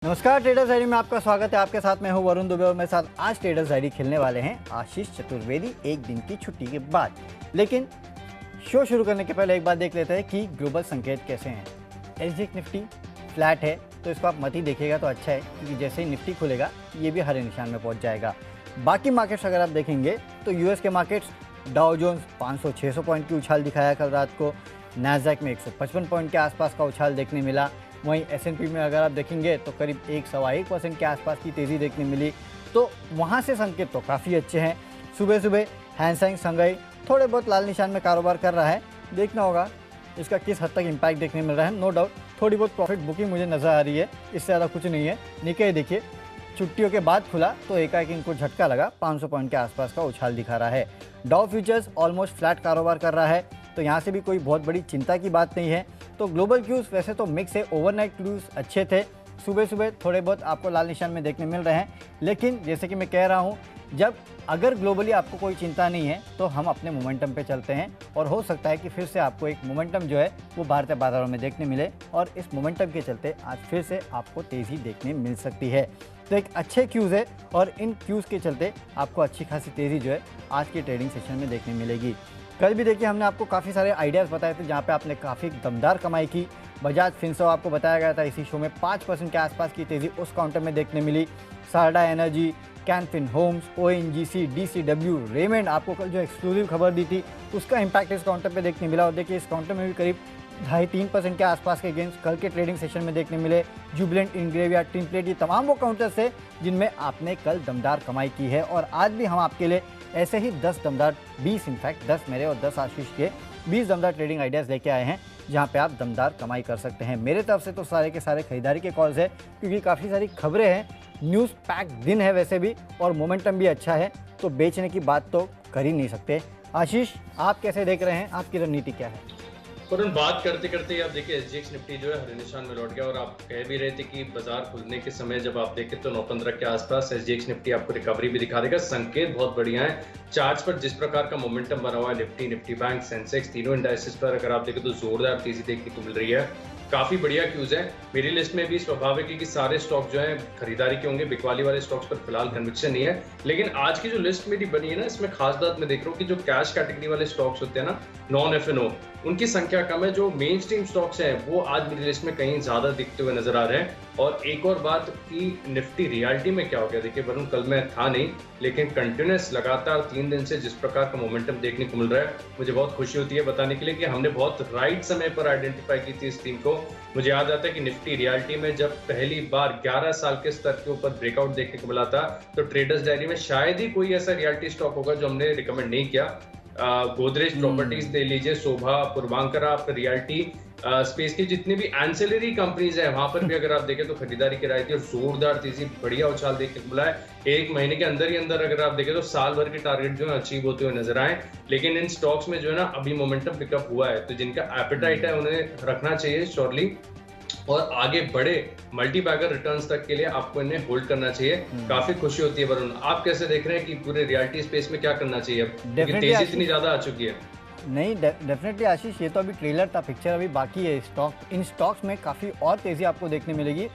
नमस्कार, traders diary में आपका स्वागत है। आपके साथ मैं हूं वरुण दुबे और मेरे साथ आज ट्रेडर्स डायरी खेलने वाले हैं आशीष चतुर्वेदी एक दिन की छुट्टी के बाद। लेकिन शो शुरू करने के पहले एक बात देख लेते हैं कि ग्लोबल संकेत कैसे हैं। एसजीएक्स निफ्टी फ्लैट है तो इसको आप मत ही देखिएगा तो अच्छा है, क्योंकि जैसे ही निफ्टी खुलेगा ये भी हरे निशान में पहुँच जाएगा। बाकी मार्केट्स अगर आप देखेंगे तो यूएस के मार्केट्स डाउ जोन्स 500-600 पॉइंट की उछाल दिखाया कल रात को। नैस्डैक में 155 पॉइंट के आसपास का उछाल देखने मिला। वहीं एस&पी में अगर आप देखेंगे तो करीब 1-1.25% के आसपास की तेज़ी देखने मिली। तो वहाँ से संकेत तो काफ़ी अच्छे हैं। सुबह सुबह हैंग सेंग संघाई थोड़े बहुत लाल निशान में कारोबार कर रहा है। देखना होगा इसका किस हद तक इम्पैक्ट देखने मिल रहा है। नो डाउट थोड़ी बहुत प्रॉफिट बुकिंग मुझे नज़र आ रही है, इससे ज़्यादा कुछ नहीं है। निके देखिए छुट्टियों के बाद खुला तो एकाएक इनको झटका लगा, 500 पॉइंट के आसपास का उछाल दिखा रहा है। डाउ फ्यूचर्स ऑलमोस्ट फ्लैट कारोबार कर रहा है, तो यहाँ से भी कोई बहुत बड़ी चिंता की बात नहीं है। तो ग्लोबल क्यूज़ वैसे तो मिक्स है, ओवरनाइट क्यूज़ अच्छे थे। सुबह सुबह थोड़े बहुत आपको लाल निशान में देखने मिल रहे हैं, लेकिन जैसे कि मैं कह रहा हूँ, जब अगर ग्लोबली आपको कोई चिंता नहीं है तो हम अपने मोमेंटम पे चलते हैं और हो सकता है कि फिर से आपको एक मोमेंटम जो है वो भारतीय बाजारों में देखने मिले और इस मोमेंटम के चलते आज फिर से आपको तेज़ी देखने मिल सकती है। तो एक अच्छे क्यूज़ है और इन क्यूज़ के चलते आपको अच्छी खासी तेज़ी जो है आज के ट्रेडिंग सेशन में देखने मिलेगी। कल भी देखिए हमने आपको काफ़ी सारे आइडियाज़ बताए थे जहाँ पे आपने काफ़ी दमदार कमाई की। बजाज फिनसर्व आपको बताया गया था इसी शो में 5% के आसपास की तेज़ी उस काउंटर में देखने मिली। Sarda energy, Canfin homes, ONGC, DCW, Raymond आपको कल जो एक्सक्लूसिव खबर दी थी उसका इम्पैक्ट इस काउंटर पे देखने मिला। और देखिए इस काउंटर में भी करीब 2.5-3% के आसपास के गेंस कल के ट्रेडिंग सेशन में देखने मिले। जुबिलेंट, इंग्रेविया, टिम्पलेट, ये तमाम वो काउंटर्स है जिनमें आपने कल दमदार कमाई की है। और आज भी हम आपके लिए ऐसे ही 10 दमदार 20 इनफैक्ट 10 मेरे और 10 आशीष के 20 दमदार ट्रेडिंग आइडियाज़ लेके आए हैं जहां पे आप दमदार कमाई कर सकते हैं। मेरे तरफ से तो सारे के सारे खरीदारी के कॉल्स है, क्योंकि काफ़ी सारी खबरें हैं, न्यूज़ पैक दिन है वैसे भी और मोमेंटम भी अच्छा है, तो बेचने की बात तो कर ही नहीं सकते। आशीष, आप कैसे देख रहे हैं, आपकी रणनीति क्या है? पर उन बात करते करते आप देखिए एसजीएक्स निफ्टी जो है हरे निशान में लौट गया और आप कह भी रहे थे कि बाजार खुलने के समय जब आप देखें तो 9.15 के आसपास एसजीएक्स निफ्टी आपको रिकवरी भी दिखा देगा। संकेत बहुत बढ़िया है। चार्ट्स पर जिस प्रकार का मोमेंटम बना हुआ है निफ्टी बैंक, सेंसेक्स, तीनों इंडाइसेस पर अगर आप देखें तो जोरदार तेजी देखने को मिल रही है। काफी बढ़िया क्यूज है। मेरी लिस्ट में भी स्वाभाविक है कि सारे स्टॉक जो है खरीदारी के होंगे। बिकवाली वाले स्टॉक्स पर फिलहाल कन्विक्शन नहीं है, लेकिन आज की जो लिस्ट मेरी बनी है ना, इसमें खास बात मैं देख रहा हूँ कि जो कैश कैटेगरी वाले स्टॉक्स होते हैं ना, नॉन एफएनओ, उनकी संख्या कम है। जो मेन स्ट्रीम स्टॉक्स हैं वो आज मेरी लिस्ट में कहीं ज्यादा दिखते हुए नजर आ रहे हैं। और एक और बात कि निफ्टी रियलिटी में क्या हो गया, देखिए वरुण कल मैं था नहीं, लेकिन कंटिन्यूस लगातार 3 दिन से जिस प्रकार का मोमेंटम देखने को मिल रहा है, मुझे बहुत खुशी होती है बताने के लिए कि हमने बहुत राइट समय पर आइडेंटिफाई की थी इस टीम को। मुझे याद आता है कि निफ्टी रियलिटी में जब पहली बार 11 साल के स्तर के ऊपर ब्रेकआउट देखने को मिला था, तो ट्रेडर्स डायरी में शायद ही कोई ऐसा रियलिटी स्टॉक होगा जो हमने रिकमेंड नहीं किया। गोदरेज प्रॉपर्टीज ले लीजिए, शोभा, पूर्वांकरा, आपका रियलिटी स्पेस की जितनी भी एंसिलरी कंपनीज है वहां पर भी अगर आप देखें तो खरीदारी की राय थी और जोरदार तेजी, बढ़िया उछाल देखने को मिला है। एक महीने के अंदर ही अंदर अगर आप देखें तो साल भर के टारगेट जो है अचीव होते हुए नजर आए। लेकिन इन स्टॉक्स में जो है ना अभी मोमेंटम पिकअप हुआ है, तो जिनका एपेटाइट है उन्हें रखना चाहिए श्योरली, और आगे बड़े मल्टी बैगर रिटर्न्स तक के लिए आपको इन्हें होल्ड करना चाहिए। काफी खुशी होती है। वरुण, आप कैसे देख रहे हैं कि पूरे रियलिटी स्पेस में क्या करना चाहिए अब, क्योंकि तेजी इतनी ज्यादा आ चुकी है? नहीं, डेफिनेटली आशीष, ये तो अभी ट्रेलर था, पिक्चर अभी बाकी है। इन स्टॉक्स में काफ़ी और तेज़ी आपको देखने मिलेगी,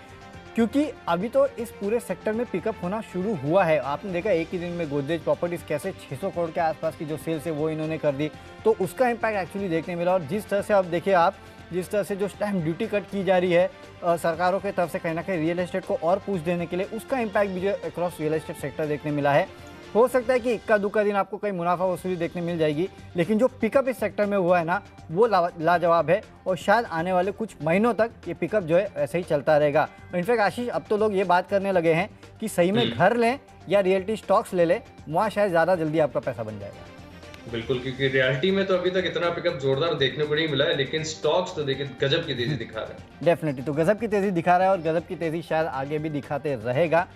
क्योंकि अभी तो इस पूरे सेक्टर में पिकअप होना शुरू हुआ है। आपने देखा एक ही दिन में गोदरेज प्रॉपर्टीज़ कैसे 600 करोड़ के आसपास की जो सेल्स है वो इन्होंने कर दी, तो उसका इम्पैक्ट एक्चुअली देखने मिला। और जिस तरह से अब देखिए आप, जिस तरह से जो स्टैम्प ड्यूटी कट की जा रही है सरकारों की तरफ से कहीं ना कहीं रियल एस्टेट को और पुश देने के लिए, उसका इम्पैक्ट भी जो अक्रॉस रियल एस्टेट सेक्टर देखने मिला है। हो सकता है कि इक्का दुक्का दिन आपको कहीं मुनाफा वसूली देखने मिल जाएगी, लेकिन जो पिकअप इस सेक्टर में हुआ है ना वो लाजवाब है। और शायद आने वाले कुछ महीनों तक ये पिकअप जो है ऐसे ही चलता रहेगा। इनफैक्ट आशीष, अब तो लोग ये बात करने लगे हैं कि सही में घर लें या रियल्टी स्टॉक्स ले लें, वहाँ शायद ज़्यादा जल्दी आपका पैसा बन जाएगा। बिल्कुल, क्योंकि रियलिटी में तो अभी तक इतना पिकअप जोरदार देखने को नहीं मिला है, लेकिन स्टॉक्स तो देखिए गजब की तेजी दिखा रहा है। डेफिनेटली, तो गजब की तेज़ी दिखा रहा है और गजब की तेज़ी शायद आगे भी दिखाते रहेगा।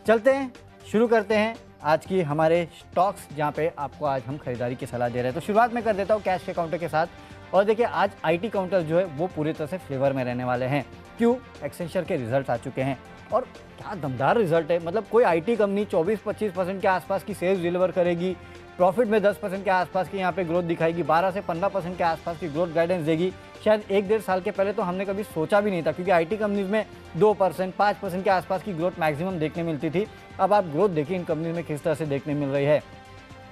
चलते हैं, शुरू करते हैं आज की हमारे स्टॉक्स, जहां पे आपको आज हम खरीदारी की सलाह दे रहे हैं। तो शुरुआत में कर देता हूं कैश के काउंटर के साथ। और देखिए आज आईटी काउंटर जो है वो पूरी तरह से फ्लेवर में रहने वाले हैं। क्यों? एक्सेंचर के रिजल्ट आ चुके हैं और क्या दमदार रिजल्ट है। मतलब कोई आईटी कंपनी 24-25% के आसपास की सेल्स डिलीवर करेगी, प्रॉफिट में 10% के आसपास की यहाँ पे ग्रोथ दिखाएगी, 12 से 15% के आसपास की ग्रोथ गाइडेंस देगी, शायद 1-1.5 साल के पहले तो हमने कभी सोचा भी नहीं था, क्योंकि आईटी कंपनीज में 2%, 5% के आसपास की ग्रोथ मैक्सिमम देखने मिलती थी। अब आप ग्रोथ देखिए इन कंपनीज में किस तरह से देखने मिल रही है।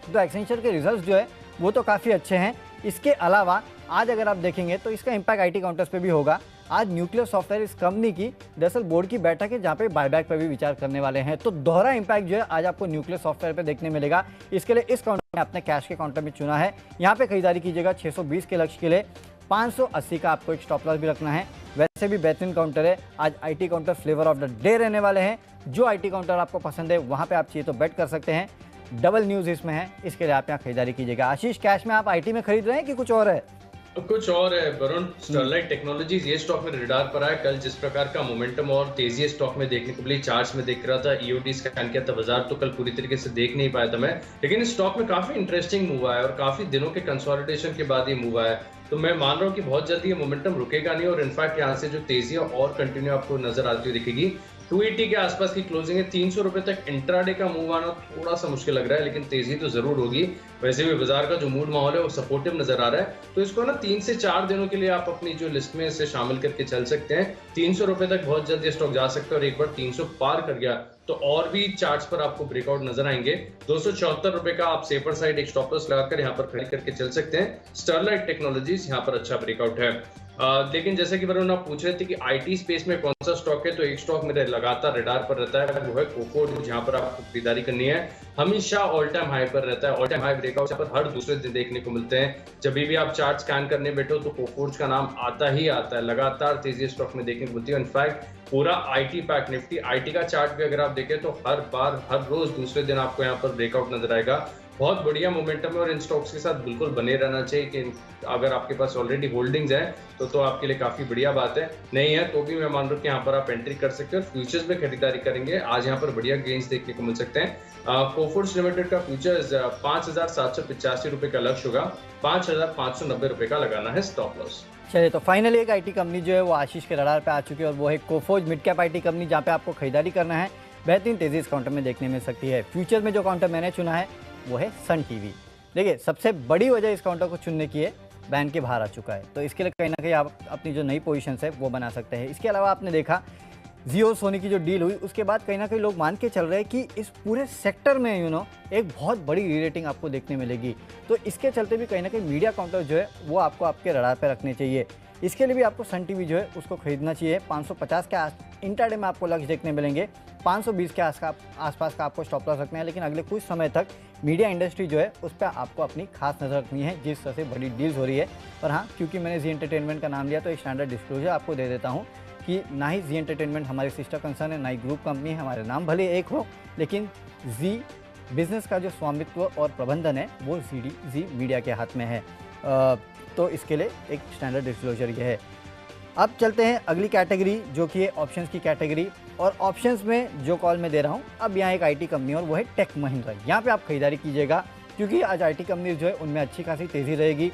तो एक्सेंचर के रिजल्ट्स जो है वो तो काफ़ी अच्छे हैं। इसके अलावा आज अगर आप देखेंगे तो इसका इम्पैक्ट आईटी काउंटर्स पे भी होगा। आज न्यूक्लियर सॉफ्टवेयर इस कंपनी की दरअसल बोर्ड की बैठक है, जहाँ पे बायबैक पर भी विचार करने वाले हैं। तो दोहरा इम्पैक्ट जो है आज आपको न्यूक्लियर सॉफ्टवेयर पे देखने मिलेगा। इसके लिए इस काउंटर में अपने कैश के काउंटर में चुना है। यहाँ पे खरीदारी कीजिएगा 620 के लक्ष्य के लिए। 580 का आपको एक स्टॉप लॉस भी रखना है। वैसे भी बेहतरीन काउंटर है। आज IT counter flavour of the day रहने वाले हैं। जो आईटी काउंटर आपको पसंद है वहाँ पे आप चाहिए तो बेट कर सकते हैं। डबल न्यूज़ इसमें है, इसके लिए आप यहाँ खरीदारी कीजिएगा। आशीष, कैश में आप आईटी में खरीद रहे हैं कि कुछ और है? कुछ और है वरुण। स्टरलाइट टेक्नोलॉजीज ये स्टॉक में रडार पर आया। कल जिस प्रकार का मोमेंटम और तेजी स्टॉक में देखने को मिली, चार्ट्स में देख रहा था, ईओटी स्कैन किया था बाजार, तो कल पूरी तरीके से देख नहीं पाया था मैं, लेकिन इस स्टॉक में काफी इंटरेस्टिंग मूव आया और काफी दिनों के कंसोलिडेशन के बाद ये मूव आया। तो मैं मान रहा हूँ कि बहुत जल्दी ये मोमेंटम रुकेगा नहीं और इनफैक्ट यहाँ से जो तेजी है और कंटिन्यू आपको नजर आती हुई दिखेगी। 280 के आसपास की क्लोजिंग है। 300 रुपए तक इंट्राडे का मूव आना थोड़ा सा मुश्किल लग रहा है, लेकिन तेजी तो जरूर होगी। वैसे भी बाजार का जो मूड माहौल है वो सपोर्टिव नजर आ रहा है, तो इसको ना 3 से 4 दिनों के लिए आप अपनी जो लिस्ट में इसे शामिल करके चल सकते हैं। 300 रुपए तक बहुत जल्दी स्टॉक जा सकता है और एक बार 300 पार कर गया तो और भी चार्ट्स पर आपको ब्रेकआउट नजर आएंगे। 274 रुपए का आप सेफर साइड एक स्टॉप लॉस लगाकर यहाँ पर खरीद करके चल सकते हैं। स्टरलाइट टेक्नोलॉजीज यहाँ पर अच्छा ब्रेकआउट है। लेकिन जैसे कि वरुण आप पूछ रहे थे कि आईटी स्पेस में कौन सा स्टॉक है, तो एक स्टॉक मेरे लगातार रडार पर रहता है, वो है कोफोर्ज। जहां पर आपको खरीदारी करनी है, हमेशा ऑल टाइम हाई पर रहता है। ऑल टाइम हाई ब्रेकआउट पर हर दूसरे दिन देखने को मिलते हैं। जब भी आप चार्ट स्कैन करने बैठो तो कोफोर्ज का नाम आता ही आता है। लगातार तेजी स्टॉक में देखने को मिलती है। इनफैक्ट पूरा आईटी पैक निफ्टी आईटी का चार्ट भी अगर आप देखें तो हर बार हर रोज दूसरे दिन आपको यहाँ पर ब्रेकआउट नजर आएगा। बहुत बढ़िया मोमेंटम है और इन स्टॉक्स के साथ बिल्कुल बने रहना चाहिए कि अगर आपके पास ऑलरेडी होल्डिंग्स हैं तो आपके लिए काफी बढ़िया बात है। नहीं है तो भी मैं मान रहा हूँ कि यहाँ पर आप एंट्री कर सकते हैं और फ्यूचर्स में खरीदारी करेंगे। आज यहाँ पर बढ़िया गेन्स देखने को मिल सकते हैं। कोफोर्ज लिमिटेड का फ्यूचर्स 5,785 रुपए का लक्ष्य होगा। 5,590 रुपए का लगाना है स्टॉप लॉस। चलिए, तो फाइनली एक आईटी कंपनी जो है वो आशीष के रडार पे आ चुकी है और वो है Coforge mid cap IT company, जहाँ पे आपको खरीदारी करना है। बेहतरीन तेजी इस काउंटर में देखने मिल सकती है। फ्यूचर में जो काउंटर मैंने चुना है वो है सन टीवी। देखिए, सबसे बड़ी वजह इस काउंटर को चुनने की है, बैन के बाहर आ चुका है, तो इसके लिए कहीं ना कहीं आप अपनी जो नई पोजीशंस है वो बना सकते हैं। इसके अलावा आपने देखा जियो सोनी की जो डील हुई उसके बाद कहीं ना कहीं लोग मान के चल रहे हैं कि इस पूरे सेक्टर में एक बहुत बड़ी री-रेटिंग आपको देखने मिलेगी। तो इसके चलते भी कहीं ना कहीं मीडिया काउंटर जो है वो आपको आपके रडार पे रखने चाहिए। इसके लिए भी आपको सन टीवी जो है उसको खरीदना चाहिए। 550 के इंट्राडे में आपको लक्ष्य देखने मिलेंगे। 520 के आसपास का आपको स्टॉप लॉस रखना है, लेकिन अगले कुछ समय तक मीडिया इंडस्ट्री जो है उस पर आपको अपनी खास नज़र रखनी है, जिस तरह से बड़ी डील्स हो रही है। और हाँ, क्योंकि मैंने जी एंटरटेनमेंट का नाम लिया तो एक स्टैंडर्ड डिस्क्लोजर आपको दे देता हूँ कि ना ही जी एंटरटेनमेंट हमारी सिस्टर कंसर्न है, ना ही ग्रुप कंपनी है। हमारे नाम भले एक हो, लेकिन जी बिजनेस का जो स्वामित्व और प्रबंधन है वो जी मीडिया के हाथ में है। तो इसके लिए एक स्टैंडर्ड डिस्क्लोजर ये है। अब चलते हैं अगली कैटेगरी, जो कि है ऑप्शंस की कैटेगरी। और ऑप्शंस में जो कॉल मैं दे रहा हूँ, अब यहाँ एक आईटी कंपनी और वो है टेक महिंद्रा। यहाँ पे आप खरीदारी कीजिएगा, क्योंकि आज आईटी कंपनी जो है उनमें अच्छी खासी तेज़ी रहेगी।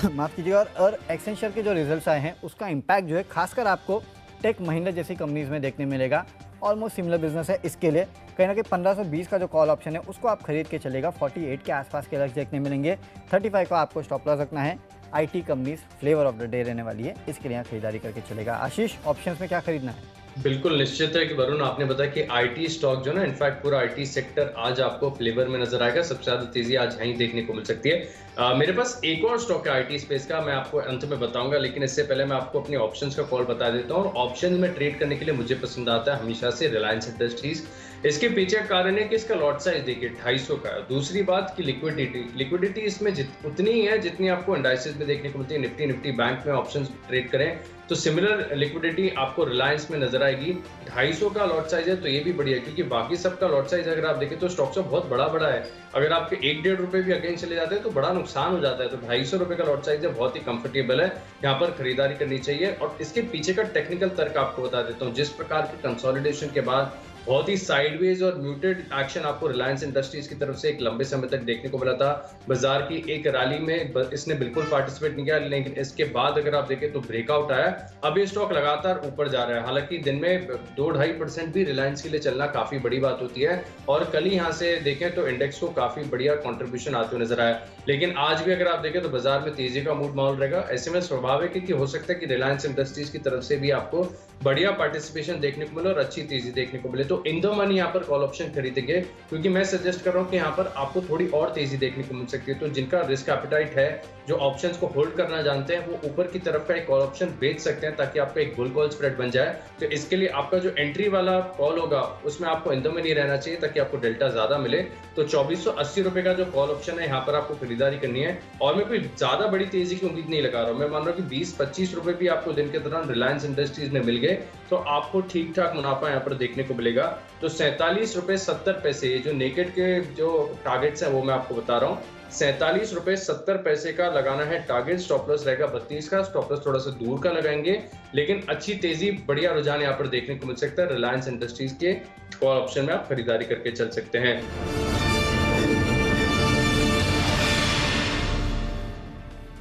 माफ़ कीजिएगा। और एक्सेंचर के जो रिजल्ट्स आए हैं उसका इम्पैक्ट जो है खासकर आपको टेक महिंद्रा जैसी कंपनीज में देखने मिलेगा। ऑलमोस्ट सिमिलर बिजनेस है। इसके लिए कहीं ना कहीं 1520 का जो कॉल ऑप्शन है उसको आप खरीद के चलेगा। 48 के आसपास के लक्ष्य देखने मिलेंगे। 35 का आपको स्टॉप लॉस रखना है। IT companies flavour of the day रहने वाली है, इसके लिए यहाँ खरीदारी करके चलेगा। आशीष, ऑप्शंस में क्या खरीदना है? बिल्कुल निश्चित है कि वरुण आपने बताया कि आईटी स्टॉक जो ना, इनफैक्ट पूरा आईटी सेक्टर आज आपको फ्लेवर में नजर आएगा। सबसे ज्यादा तेजी आज यहीं देखने को मिल सकती है। मेरे पास एक और स्टॉक है आईटी स्पेस का, मैं आपको अंत में बताऊंगा, लेकिन इससे पहले मैं आपको अपने ऑप्शंस का कॉल बता देता हूँ। ऑप्शन में ट्रेड करने के लिए मुझे पसंद आता है हमेशा से रिलायंस इंडस्ट्रीज। इसके पीछे का कारण है कि इसका लॉट साइज देखिए 250 का है। दूसरी बात की लिक्विडिटी इसमें उतनी ही है जितनी आपको इंडाइसेस में देखने को मिलती है। निफ्टी बैंक में ऑप्शंस ट्रेड करें तो सिमिलर लिक्विडिटी आपको रिलायंस में नजर आएगी। 250 का लॉट साइज है तो ये भी बढ़िया है, क्योंकि बाकी सबका लॉट साइज अगर आप देखें तो स्टॉक्स का बहुत बड़ा है। अगर आपके 1-1.5 रुपए भी अगेंस्ट चले जाते हैं तो बड़ा नुकसान हो जाता है। तो 250 रुपए का लॉट साइज है, बहुत ही कंफर्टेबल है, यहाँ पर खरीदारी करनी चाहिए। और इसके पीछे का टेक्निकल तर्क आपको बता देता हूँ। जिस प्रकार के कंसोलिडेशन के बाद बहुत ही साइडवेज और म्यूटेड एक्शन आपको रिलायंस इंडस्ट्रीज की तरफ से एक लंबे समय तक देखने को मिला था। बाजार की एक रैली में इसने बिल्कुल पार्टिसिपेट नहीं किया, लेकिन इसके बाद अगर आप देखें तो ब्रेकआउट आया। अब ये स्टॉक लगातार ऊपर जा रहा है, हालांकि दिन में 2-2.5% भी रिलायंस के लिए चलना काफी बड़ी बात होती है, और कल ही यहाँ से देखें तो इंडेक्स को काफी बढ़िया कॉन्ट्रीब्यूशन आते हुए नजर आया। लेकिन आज भी अगर आप देखें तो बाजार में तेजी का मूड माहौल रहेगा। ऐसे में स्वाभाविक है कि हो सकता है कि रिलायंस इंडस्ट्रीज की तरफ से भी आपको बढ़िया पार्टिसिपेशन देखने को मिले और अच्छी तेजी देखने को मिले। तो इन दो मनी यहाँ पर कॉल ऑप्शन खरीदेंगे, क्योंकि मैं सजेस्ट कर रहा हूँ कि यहाँ पर आपको थोड़ी और तेजी देखने को मिल सकती है। तो जिनका रिस्क एपेटाइट है, जो ऑप्शंस को होल्ड करना जानते हैं, वो ऊपर की तरफ का एक कॉल ऑप्शन बेच सकते हैं ताकि आपका एक बुल कॉल स्प्रेड बन जाए। तो इसके लिए आपका जो एंट्री वाला कॉल होगा उसमें आपको इन दो में नहीं रहना चाहिए ताकि आपको डेल्टा ज्यादा मिले। तो 2480 रुपए का जो कॉल ऑप्शन है यहाँ पर आपको खरीदारी करनी है, और मैं कोई ज्यादा बड़ी तेजी की उम्मीद नहीं लगा रहा हूँ। मैं मान रहा हूँ कि 20-25 रुपए भी आपको दिन के दौरान रिलायंस इंडस्ट्रीज में मिल गए तो आपको ठीक ठाक मुनाफा यहाँ पर देखने को मिलेगा। तो 47.70 ये जो नेकेड के जो टारगेट्स हैं वो मैं आपको बता रहा हूँ। 47.70 का लगाना है टारगेट। स्टॉप लॉस रहेगा 32 का, स्टॉप लॉस थोड़ा सा दूर का लगाएंगे, लेकिन अच्छी तेजी बढ़िया रुझान यहाँ पर देखने को मिल सकता है। रिलायंस इंडस्ट्रीज के कॉल ऑप्शन में आप खरीदारी करके चल सकते हैं।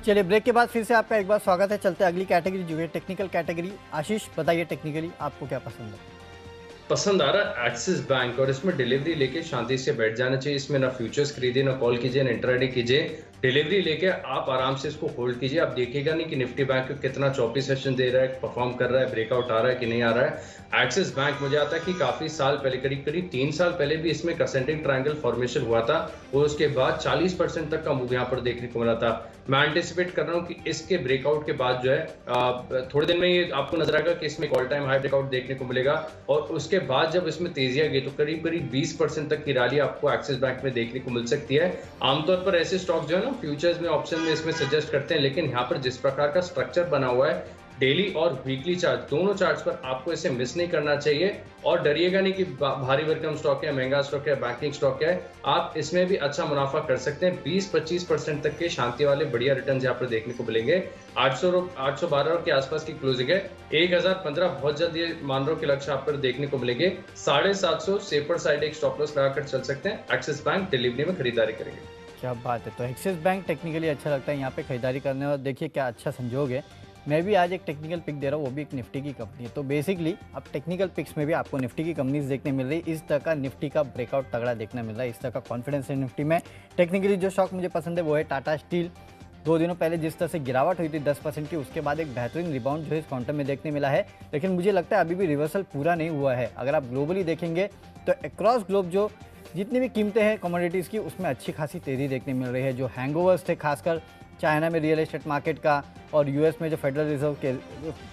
चलिए ब्रेक के बाद फिर से आपका एक बार स्वागत है। चलते हैं अगली कैटेगरी जो है टेक्निकल कैटेगरी। आशीष बताइए टेक्निकली आपको क्या पसंद है? पसंद आ रहा है एक्सिस बैंक, और इसमें डिलीवरी लेके शांति से बैठ जाना चाहिए। इसमें ना फ्यूचर्स खरीदिए, ना कॉल कीजिए, ना इंट्राडे कीजिए। डिलीवरी लेके आप आराम से इसको होल्ड कीजिए। आप देखिएगा नहीं कि निफ्टी बैंक कितना चौपी सेशन दे रहा है, परफॉर्म कर रहा है, ब्रेकआउट आ रहा है कि नहीं आ रहा है। एक्सिस बैंक मुझे आता है कि काफी साल पहले, करीब 3 साल पहले भी इसमें असेंडिंग ट्रायंगल फॉर्मेशन हुआ था, और उसके बाद 40% तक का मूव यहाँ पर देखने को मिला था। मैं एंटिसिपेट कर रहा हूँ कि इसके ब्रेकआउट के बाद जो है थोड़े दिन में ये आपको नजर आएगा कि इसमें ऑल टाइम हाई ब्रेकआउट देखने को मिलेगा, और उसके बाद जब इसमें तेजी आएगी तो करीब 20% तक की रैली आपको एक्सिस बैंक में देखने को मिल सकती है। आमतौर पर ऐसे स्टॉक जो है ना फ्यूचर्स में, ऑप्शन में इसमें सजेस्ट करते हैं, लेकिन यहाँ पर जिस प्रकार का स्ट्रक्चर बना हुआ है, डेली और वीकली चार्ट दोनों चार्ट्स पर आपको इसे मिस नहीं करना चाहिए। और डरिएगा नहीं कि भारी भरकम स्टॉक है, महंगा स्टॉक है, बैंकिंग स्टॉक है, आप इसमें भी अच्छा मुनाफा कर सकते हैं। 20-25% तक के शांति वाले बढ़िया रिटर्न यहाँ पर देखने को मिलेंगे। 812 के आसपास की क्लोजिंग है। 1015 बहुत जल्द ये मान लो कि लक्ष्य आप पर देखने को मिलेंगे। 750 सेफर साइड एक स्टॉप लॉस लगाकर चल सकते हैं। एक्सिस बैंक डिलीवरी में खरीदारी करेंगे। क्या बात है। तो एक्सिस बैंक टेक्निकली अच्छा लगता है यहाँ पे खरीदारी करने, और देखिए क्या अच्छा संजोग है। मैं भी आज एक टेक्निकल पिक दे रहा हूँ, वो भी एक निफ्टी की कंपनी है। तो बेसिकली अब टेक्निकल पिक्स में भी आपको निफ्टी की कंपनीज देखने मिल रही है। इस तरह का निफ्टी का ब्रेकआउट तगड़ा देखने मिल रहा है, इस तरह का कॉन्फिडेंस है निफ्टी में। टेक्निकली जो स्टॉक मुझे पसंद है वो है टाटा स्टील। 2 दिनों पहले जिस तरह से गिरावट हुई थी 10% की, उसके बाद एक बेहतरीन रिबाउंड जो है इस क्वांटम में देखने मिला है, लेकिन मुझे लगता है अभी भी रिवर्सल पूरा नहीं हुआ है। अगर आप ग्लोबली देखेंगे तो अक्रॉस ग्लोब जो जितनी भी कीमतें हैं कमोडिटीज़ की, उसमें अच्छी खासी तेज़ी देखने मिल रही है। जो हैंगओवर्स थे खासकर चाइना में रियल एस्टेट मार्केट का और यूएस में जो फेडरल रिजर्व के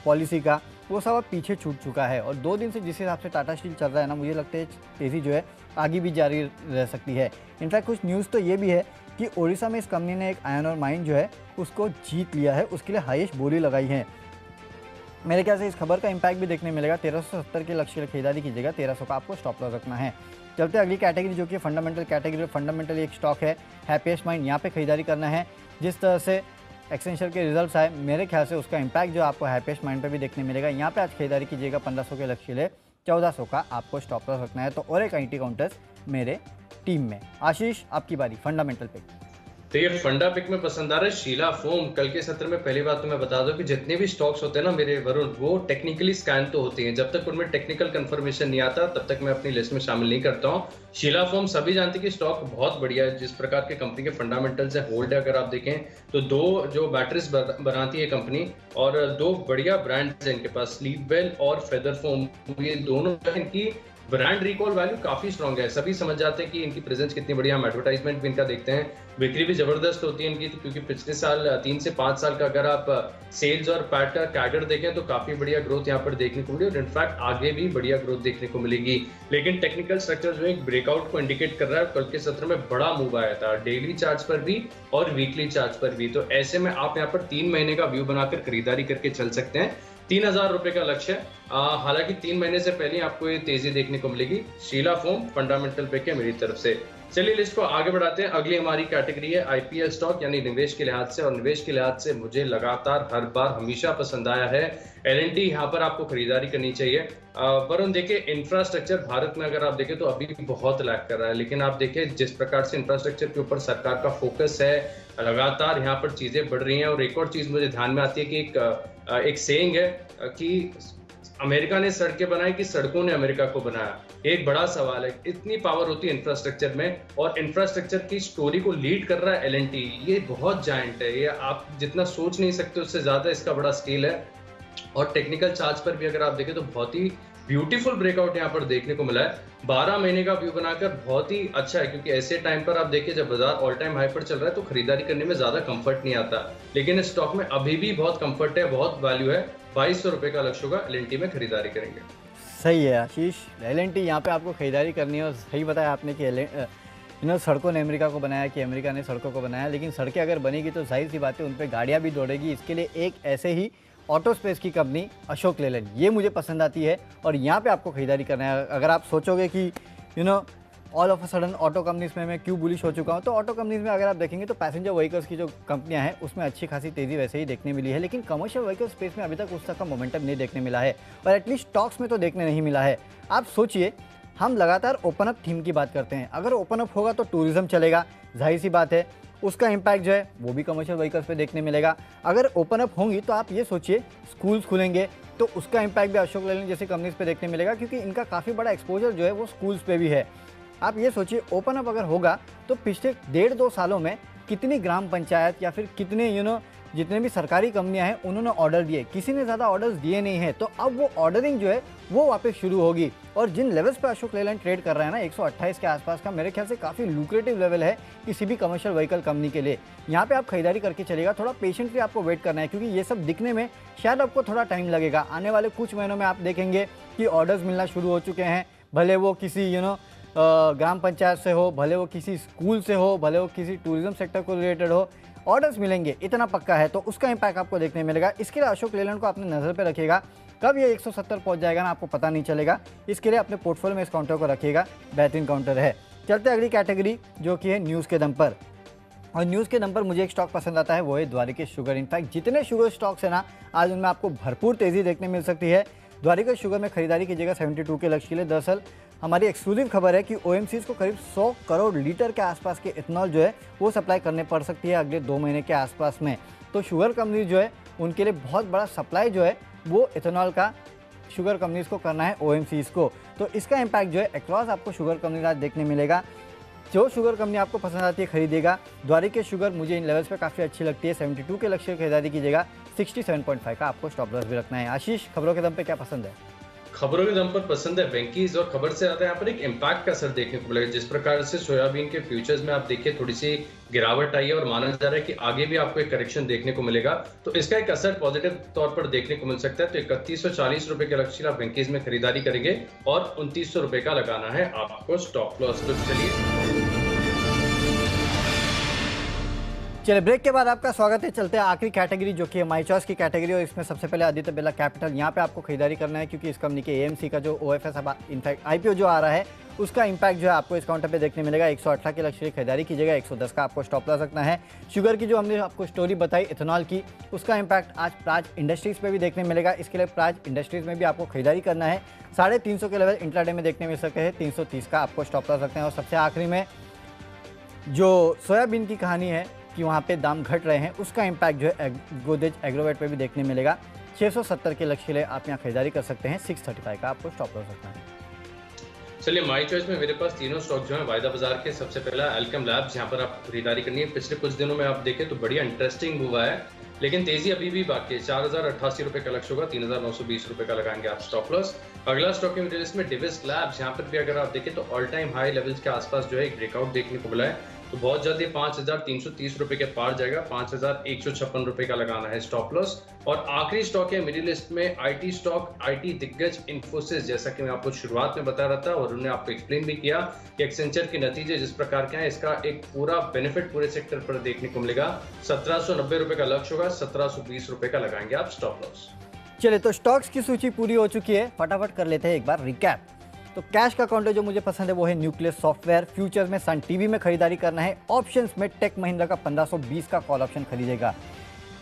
पॉलिसी का, वो सब अब पीछे छूट चुका है। और 2 दिन से जिस हिसाब से टाटा स्टील चल रहा है ना, मुझे लगता है तेज़ी जो है आगे भी जारी रह सकती है। इनफैक्ट कुछ न्यूज़ तो ये भी है कि ओडिशा में इस कंपनी ने एक आयरन और माइन जो है उसको जीत लिया है, उसके लिए हाईएस्ट बोली लगाई है। मेरे ख्याल से इस खबर का इम्पैक्ट भी देखने मिलेगा। 1370 के लक्ष्य के लिए खरीदारी कीजिएगा, 1300 का आपको स्टॉप लॉस रखना है। चलते अगली कैटेगरी जो कि फंडामेंटल कैटेगरी। फंडामेंटल एक स्टॉक है हैप्पीएस्ट माइंड, यहाँ पे खरीदारी करना है। जिस तरह से एक्सेंचर के रिजल्ट्स आए, मेरे ख्याल से उसका इम्पैक्ट जो आपको हैप्पीएस्ट माइंड पे भी देखने मिलेगा। यहाँ पे आज खरीदारी कीजिएगा 1500 के लक्ष्य ले, 1400 का आपको स्टॉप लॉस रखना है। तो और एक आईटी काउंटर्स मेरे टीम में। आशीष आपकी बारी, फंडामेंटल पे। तो ये फंडा पिक में पसंद आ रहा है शीला फोम। कल के सत्र में पहली बात तो मैं बता दूं कि जितने भी स्टॉक्स होते हैं ना मेरे वरुण, वो टेक्निकली स्कैन तो होती हैं। जब तक उनमें टेक्निकल कंफर्मेशन नहीं आता तब तक मैं अपनी लिस्ट में शामिल नहीं करता हूं। शीला फोम सभी जानते हैं कि स्टॉक बहुत बढ़िया है, जिस प्रकार के कंपनी के फंडामेंटल्स है, होल्ड है। अगर आप देखें तो 2 जो बैटरीज बनाती है कंपनी, और 2 बढ़िया ब्रांड्स हैं इनके पास, स्लीप वेल और फेदर फोम। ये दोनों इनकी ब्रांड रिकॉल वैल्यू काफी स्ट्रॉन्ग है। सभी समझ जाते हैं कि इनकी प्रेजेंस कितनी बढ़िया। हम एडवर्टाइजमेंट भी इनका देखते हैं, बिक्री भी जबरदस्त होती है इनकी, क्योंकि पिछले साल 3 से 5 साल का अगर आप सेल्स और पैट का कैगर देखें तो काफी बढ़िया ग्रोथ यहाँ पर देखने को मिली, और इनफैक्ट आगे भी बढ़िया ग्रोथ देखने को मिलेगी। लेकिन टेक्निकल स्ट्रक्चर जो एक ब्रेकआउट को इंडिकेट कर रहा है। कल के सत्र में बड़ा मूव आया था डेली चार्ट्स पर भी और वीकली चार्ट्स पर भी। तो ऐसे में आप यहाँ पर 3 महीने का व्यू बनाकर खरीदारी करके चल सकते हैं। ₹3000 का लक्ष्य है। हालांकि 3 महीने से पहले आपको ये तेजी देखने को मिलेगी। शीला फोम फंडामेंटल पिक है मेरी तरफ से। चलिए लिस्ट को आगे बढ़ाते हैं। अगली हमारी कैटेगरी है आईपीएल स्टॉक यानी निवेश के लिहाज से, और निवेश के लिहाज से मुझे लगातार हर बार हमेशा पसंद आया है एल&टी। यहाँ पर आपको खरीदारी करनी चाहिए। वरुण देखिए, इंफ्रास्ट्रक्चर भारत में अगर आप देखें तो अभी भी बहुत लैग कर रहा है, लेकिन आप देखें जिस प्रकार से इंफ्रास्ट्रक्चर के ऊपर सरकार का फोकस है, लगातार यहाँ पर चीजें बढ़ रही हैं। और एक और चीज मुझे ध्यान में आती है कि एक सेइंग है कि अमेरिका ने सड़कें बनाई कि सड़कों ने अमेरिका को बनाया। एक बड़ा सवाल है, इतनी पावर होती है इंफ्रास्ट्रक्चर में, और इंफ्रास्ट्रक्चर की स्टोरी को लीड कर रहा है एल&टी। ये बहुत जायंट है, ये आप जितना सोच नहीं सकते उससे ज्यादा इसका बड़ा स्केल है। और टेक्निकल चार्ज पर भी अगर आप देखें तो बहुत ही ब्यूटीफुल ब्रेकआउट यहाँ पर देखने को मिला है। 12 महीने का व्यू बनाकर बहुत ही अच्छा है, क्योंकि ऐसे टाइम पर आप देखिए जब बाजार ऑल टाइम हाई पर चल रहा है तो खरीदारी करने में ज्यादा कंफर्ट नहीं आता, लेकिन इस स्टॉक में अभी भी बहुत कंफर्ट है, बहुत वैल्यू है। ₹2200 का लक्ष्य होगा, एल&टी में खरीदारी करेंगे। सही है आशीष, एल&टी यहाँ पे आपको खरीदारी करनी है। और सही बताया आपने कि सड़कों ने अमेरिका को बनाया, कि अमेरिका ने सड़कों को बनाया, लेकिन सड़कें अगर बनेगी तो जाहिर सी बात है उन पर गाड़ियाँ भी दौड़ेगी। इसके लिए एक ऐसे ही ऑटो स्पेस की कंपनी अशोक लेलैंड, ये मुझे पसंद आती है और यहाँ पे आपको खरीदारी करना है। अगर आप सोचोगे कि all of a sudden auto companies में मैं क्यों बुलिश हो चुका हूँ, तो ऑटो कंपनीज में अगर आप देखेंगे तो पैसेंजर व्हीकल्स की जो कंपनियां हैं उसमें अच्छी खासी तेज़ी वैसे ही देखने मिली है, लेकिन कमर्शियल व्हीकल स्पेस में अभी तक उस तक का मोमेंटम नहीं देखने मिला है, और एटलीस्ट स्टॉक्स में तो देखने नहीं मिला है। आप सोचिए, हम लगातार ओपन अप थीम की बात करते हैं, अगर ओपन अप होगा तो टूरिज्म चलेगा, जाहिर सी बात है उसका इम्पैक्ट जो है वो भी कमर्शियल व्हीकल्स पे देखने मिलेगा। अगर ओपन अप होंगी तो आप ये सोचिए स्कूल्स खुलेंगे तो उसका इम्पैक्ट भी अशोक लेलैंड जैसी कंपनीज पे देखने मिलेगा, क्योंकि इनका काफ़ी बड़ा एक्सपोजर जो है वो स्कूल्स पे भी है। आप ये सोचिए ओपन अप अगर होगा तो पिछले 1.5-2 सालों में कितनी ग्राम पंचायत या फिर कितने जितने भी सरकारी कंपनियां हैं उन्होंने ऑर्डर दिए, किसी ने ज़्यादा ऑर्डर्स दिए नहीं है। तो अब वो ऑर्डरिंग जो है वो वापस शुरू होगी, और जिन लेवल्स पे अशोक लेलैंड ट्रेड कर रहा है ना 128 के आसपास का, मेरे ख्याल से काफ़ी लुक्रेटिव लेवल है किसी भी कमर्शियल व्हीकल कंपनी के लिए। यहाँ पे आप खरीदारी करके चलेगा, थोड़ा पेशेंटली आपको वेट करना है, क्योंकि ये सब दिखने में शायद आपको थोड़ा टाइम लगेगा। आने वाले कुछ महीनों में आप देखेंगे कि ऑर्डर्स मिलना शुरू हो चुके हैं, भले वो किसी ग्राम पंचायत से हो, भले वो किसी स्कूल से हो, भले वो किसी टूरिज्म सेक्टर को रिलेटेड हो, ऑर्डर्स मिलेंगे, इतना पक्का है। तो उसका इम्पैक्ट आपको देखने मिलेगा। इसके लिए अशोक लेलैंड को अपने नज़र पे रखिएगा, कब ये 170 पहुंच जाएगा ना आपको पता नहीं चलेगा। इसके लिए अपने पोर्टफोलियो में इस काउंटर को रखिएगा, बेहतरीन काउंटर है। चलते अगली कैटेगरी जो कि है न्यूज़ के दम पर, और न्यूज़ के दम पर मुझे एक स्टॉक पसंद आता है, वो है द्वारिकेश शुगर। इनफैक्ट जितने शुगर स्टॉक्स है ना आज उनमें आपको भरपूर तेज़ी देखने मिल सकती है। द्वारिकेश शुगर में खरीदारी कीजिएगा 72 के लक्ष्य के लिए। दरअसल हमारी एक्सक्लूसिव खबर है कि ओएमसीज को करीब 100 करोड़ लीटर के आसपास के इथेनॉल जो है वो सप्लाई करने पड़ सकती है अगले 2 महीने के आसपास में। तो शुगर कंपनी जो है उनके लिए बहुत बड़ा सप्लाई जो है वो इथेनॉल का शुगर कंपनीज को करना है, ओएमसीज को। तो इसका इम्पैक्ट जो है अक्रॉस आपको शुगर कंपनी आज देखने मिलेगा। जो शुगर कंपनी आपको पसंद आती है खरीदेगा। द्वारिकेश शुगर मुझे इन लेवल्स पे काफ़ी अच्छी लगती है, 72 के लक्ष्य की खरीदारी कीजिएगा। 67.5 का आपको स्टॉप लॉस भी रखना है। आशीष, खबरों के दम पे क्या पसंद है? खबरों के दम पर पसंद है वेंकीज, और खबर से ज्यादा यहाँ पर एक इम्पैक्ट का असर देखने को मिलेगा। जिस प्रकार से सोयाबीन के फ्यूचर्स में आप देखिए थोड़ी सी गिरावट आई है, और माना जा रहा है कि आगे भी आपको एक करेक्शन देखने को मिलेगा, तो इसका एक असर पॉजिटिव तौर पर देखने को मिल सकता है। तो 3140 के लक्ष्य आप वेंकीज में खरीदारी करेंगे, और 2900 का लगाना है आपको स्टॉप लॉस। तो चलिए ब्रेक के बाद आपका स्वागत है। चलते हैं आखिरी कैटेगरी जो कि है माई चॉइस की कैटेगरी, और इसमें सबसे पहले आदित्य बिरला कैपिटल। यहाँ पे आपको खरीदारी करना है, क्योंकि इस कंपनी के एएमसी का जो ओएफएस इनफैक्ट आईपीओ जो आ रहा है उसका इम्पैक्ट जो है आपको इस काउंटर पे देखने मिलेगा। 118 के लक्ष्य की खरीदारी कीजिएगा, 110 का आपको स्टॉप लॉस रखना है। शुगर की जो हमने आपको स्टोरी बताई इथेनॉल की, उसका इम्पैक्ट आज प्राज इंडस्ट्रीज पे भी देखने मिलेगा। इसके लिए प्राज इंडस्ट्रीज में भी आपको खरीदारी करना है। 350 के लेवल इंट्राडे में देखने मिल सकते हैं, 330 का आपको स्टॉप लॉस रखते हैं। और सबसे आखिरी में जो सोयाबीन की कहानी है कि वहाँ पे दाम घट रहे हैं, उसका इम्पैक्ट जो है गोदरेज एग्रोवेट पे भी देखने मिलेगा। 670 के लक्ष्य के लिए आप यहाँ खरीदारी कर सकते हैं, 635 का आपको स्टॉप लॉस रखना है। चलिए माई चॉइस में मेरे पास तीनों स्टॉक जो है वायदा बाजार के। सबसे पहला अल्केम लैब्स, यहाँ पर आप खरीदारी करनी है। पिछले कुछ दिनों में आप देखें तो बढ़िया इंटरेस्टिंग मूव है, लेकिन तेजी अभी भी बाकी है। 4088 का लक्ष्य होगा, 3920 का लगाएंगे आप स्टॉप लॉस। अगला स्टॉक मेरे लिस्ट में डिविस लैब्स, यहाँ पर भी अगर आप देखें तो ऑल टाइम हाई लेवल्स के आसपास जो है एक ब्रेकआउट देखने को मिला है, तो बहुत जल्दी 5330 के पार जाएगा। 5156 का लगाना है स्टॉप लॉस। और आखिरी स्टॉक है मेरी लिस्ट में आईटी स्टॉक, आईटी दिग्गज इन्फोसिस। जैसा कि मैं आपको शुरुआत में बता रहा था और उन्होंने आपको एक्सप्लेन भी किया कि एक्सेंचर के नतीजे जिस प्रकार के हैं, इसका एक पूरा बेनिफिट पूरे सेक्टर पर देखने को मिलेगा। 1790 का लक्ष्य होगा, 1720 का लगाएंगे आप स्टॉप लॉस। चलिए, तो स्टॉक्स की सूची पूरी हो चुकी है, फटाफट कर लेते हैं एक बार रिकैप। तो कैश का काउंटर जो मुझे पसंद है वो है न्यूक्लियस सॉफ्टवेयर। फ्यूचर्स में सन टीवी में खरीदारी करना है। ऑप्शंस में टेक महिंद्रा का 1520 का कॉल ऑप्शन खरीदेगा।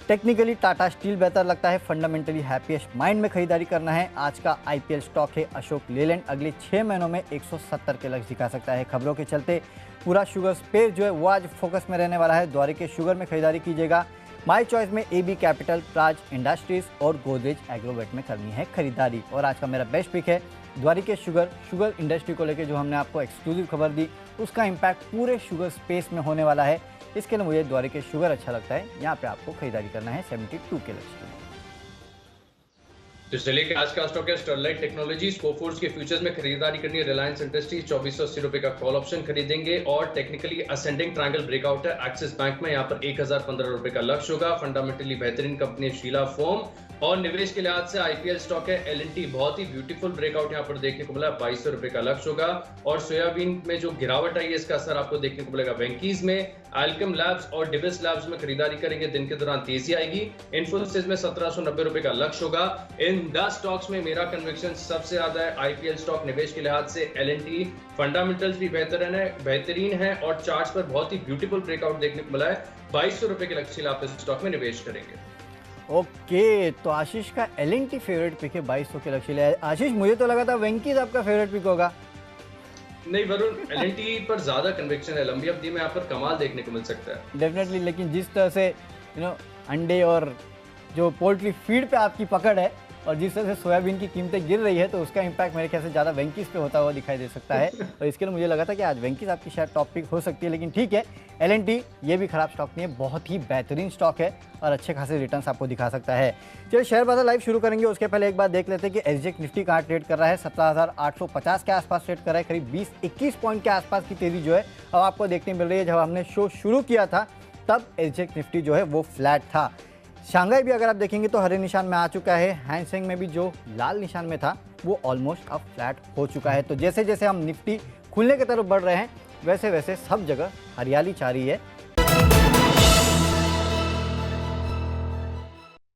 टेक्निकली टाटा स्टील बेहतर लगता है। फंडामेंटली हैप्पीएस्ट माइंड में खरीदारी करना है। आज का आईपीएल स्टॉक है अशोक लेलैंड। अगले 6 महीनों में 170 के लक्ष्य दिखा सकता है। खबरों के चलते पूरा शुगर स्पेस जो है वो आज फोकस में रहने वाला है। द्वारिके शुगर में खरीदारी कीजिएगा। माई चॉइस में एबी कैपिटल, प्राज इंडस्ट्रीज और गोदरेज एग्रोवेट में करनी है खरीदारी। और आज का मेरा बेस्ट पिक है द्वारिके शुगर इंडस्ट्री को लेकर जो हमने आपको एक्सक्लूसिव खबर दी, उसका इम्पैक्ट पूरे शुगर स्पेस में होने वाला है। इसके लिए मुझे द्वारिके शुगर अच्छा लगता है। यहाँ पे आपको खरीदारी करना है 72 के लक्ष्य। तो चलिए कि आज का स्टॉक है स्टरलाइट टेक्नोलॉजीज। कोफोर्स के फ्यूचर्स में खरीदारी करनी है। रिलायंस इंडस्ट्रीज 2480 रुपए का कॉल ऑप्शन खरीदेंगे और टेक्निकली असेंडिंग ट्रायंगल ब्रेकआउट है एक्सिस बैंक में। यहाँ पर 1015 रुपए का लक्ष्य होगा। फंडामेंटली बेहतरीन कंपनी शीला फोम और निवेश के लिहाज से आईपीएल स्टॉक है एल&टी। बहुत ही ब्यूटीफुल ब्रेकआउट यहाँ पर देखने को मिला। 2200 रुपए का लक्ष्य होगा। और सोयाबीन में जो गिरावट आई है इसका असर आपको देखने को मिलेगा। वेंकीज में, एल्केम लैब्स और डिविस लैब्स में खरीदारी करेंगे। दिन के दौरान तेजी आएगी। इन्फोसिस में 1790 रुपए का लक्ष्य होगा। इन 10 स्टॉक्स में मेरा कन्विक्शन सबसे ज्यादा है। आईपीएल स्टॉक निवेश के लिहाज से एल&टी फंडामेंटल्स भी बेहतरीन है और चार्ट्स पर बहुत ही ब्यूटीफुल ब्रेकआउट देखने को मिला है। 2200 रुपए के लक्ष्य आप इस स्टॉक में निवेश करेंगे। ओके, तो आशीष का एल&टी फेवरेट पिक है 2200 के लक्ष्य लिए। आशीष, मुझे तो लगा था वेंकीज आपका फेवरेट पिक होगा। नहीं वरुण, एल&टी पर ज्यादा कन्विक्शन है। लंबी अवधि में यहाँ पर कमाल देखने को मिल सकता है डेफिनेटली, लेकिन जिस तरह से अंडे और जो पोल्ट्री फीड पे आपकी पकड़ है और जिस तरह से सोयाबीन की कीमतें गिर रही है, तो उसका इम्पैक्ट मेरे ख्याल से ज़्यादा वेंकीज पे होता हुआ दिखाई दे सकता है। और इसके लिए मुझे लगा था कि आज वेंकीज आपकी शायद टॉप पिक हो सकती है, लेकिन ठीक है, एल&टी ये भी खराब स्टॉक नहीं है, बहुत ही बेहतरीन स्टॉक है और अच्छे खासे रिटर्न्स आपको दिखा सकता है। चलिए शेयर बाजार लाइव शुरू करेंगे, उसके पहले एक बार देख लेते हैं कि एसजेएक्स निफ्टी कहाँ ट्रेड कर रहा है। 17,850 के आसपास ट्रेड कर रहा है। करीब 20-21 पॉइंट के आसपास की तेजी जो है अब आपको देखने मिल रही है। जब हमने शो शुरू किया था तब एसजेएक्स निफ्टी जो है वो फ्लैट था। शंघाई भी अगर आप देखेंगे तो हरे निशान में आ चुका है। हैंगसेंग में भी जो लाल निशान में था वो ऑलमोस्ट अब फ्लैट हो चुका है। तो जैसे जैसे हम निफ्टी खुलने की तरफ बढ़ रहे हैं वैसे वैसे सब जगह हरियाली छा रही है